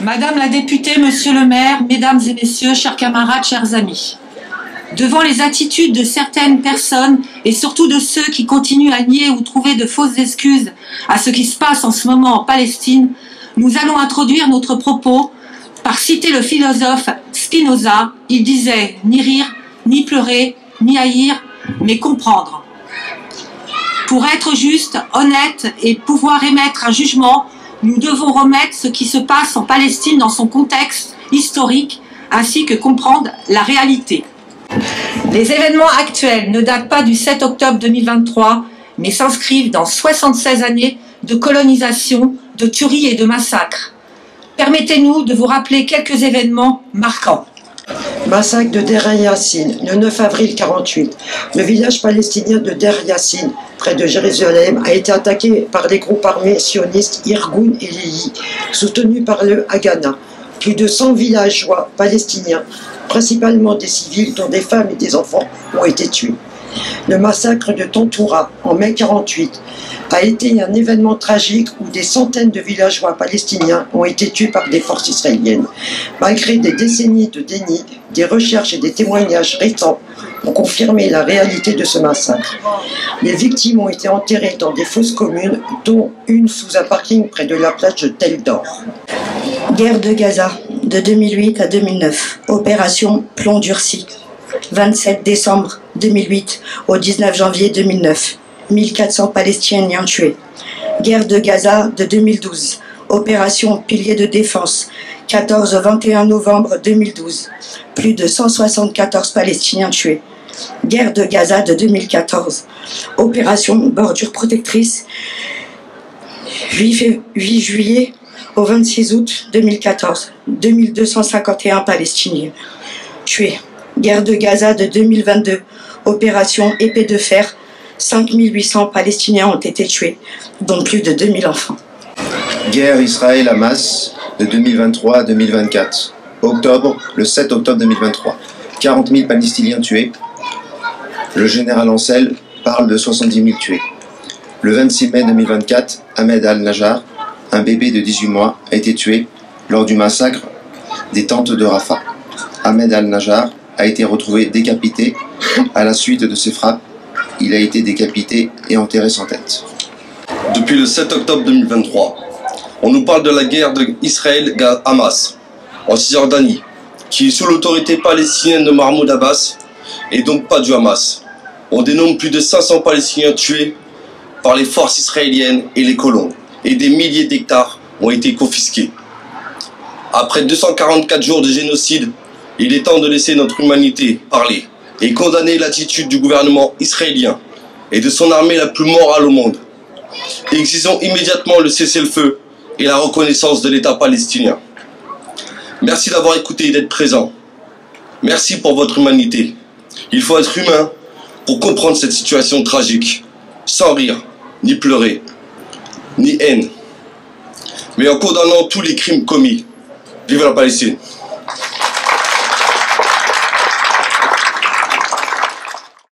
Madame la députée, monsieur le maire, mesdames et messieurs, chers camarades, chers amis, devant les attitudes de certaines personnes et surtout de ceux qui continuent à nier ou trouver de fausses excuses à ce qui se passe en ce moment en Palestine, nous allons introduire notre propos par citer le philosophe Spinoza. Il disait « ni rire, ni pleurer, ni haïr, mais comprendre ». Pour être juste, honnête et pouvoir émettre un jugement, nous devons remettre ce qui se passe en Palestine dans son contexte historique, ainsi que comprendre la réalité. Les événements actuels ne datent pas du 7 octobre 2023, mais s'inscrivent dans 76 années de colonisation, de tueries et de massacres. Permettez-nous de vous rappeler quelques événements marquants. Massacre de Der Yassin, le 9 avril 1948. Le village palestinien de Der Yassin, près de Jérusalem, a été attaqué par les groupes armés sionistes Irgun et Lehi, soutenus par le Haganah. Plus de 100 villageois palestiniens, principalement des civils, dont des femmes et des enfants, ont été tués. Le massacre de Tantoura, en mai 1948, a été un événement tragique où des centaines de villageois palestiniens ont été tués par des forces israéliennes. Malgré des décennies de déni, des recherches et des témoignages récents ont confirmé la réalité de ce massacre. Les victimes ont été enterrées dans des fosses communes, dont une sous un parking près de la plage de Tel d'Or. Guerre de Gaza, de 2008 à 2009. Opération Plomb durci. 27 décembre 2008 au 19 janvier 2009. 1400 Palestiniens tués. Guerre de Gaza de 2012. Opération Pilier de défense. 14 au 21 novembre 2012. Plus de 174 Palestiniens tués. Guerre de Gaza de 2014. Opération Bordure protectrice. 8 juillet au 26 août 2014. 2251 Palestiniens tués. Guerre de Gaza de 2022. Opération Épée de fer. 5800 Palestiniens ont été tués, dont plus de 2000 enfants. Guerre Israël-Hamas de 2023 à 2024. Octobre, le 7 octobre 2023. 40 000 Palestiniens tués. Le général Ancel parle de 70 000 tués. Le 26 mai 2024, Ahmed al-Najjar, un bébé de 18 mois, a été tué lors du massacre des tentes de Rafah. Ahmed al-Najjar a été retrouvé décapité à la suite de ces frappes. Il a été décapité et enterré sans tête. Depuis le 7 octobre 2023, on nous parle de la guerre d'Israël-Hamas en Cisjordanie, qui est sous l'autorité palestinienne de Mahmoud Abbas et donc pas du Hamas. On dénombre plus de 500 Palestiniens tués par les forces israéliennes et les colons, et des milliers d'hectares ont été confisqués. Après 244 jours de génocide, il est temps de laisser notre humanité parler et condamner l'attitude du gouvernement israélien et de son armée la plus morale au monde. Exigeons immédiatement le cessez-le-feu et la reconnaissance de l'État palestinien. Merci d'avoir écouté et d'être présent. Merci pour votre humanité. Il faut être humain pour comprendre cette situation tragique, sans rire, ni pleurer, ni haine, mais en condamnant tous les crimes commis. Vive la Palestine!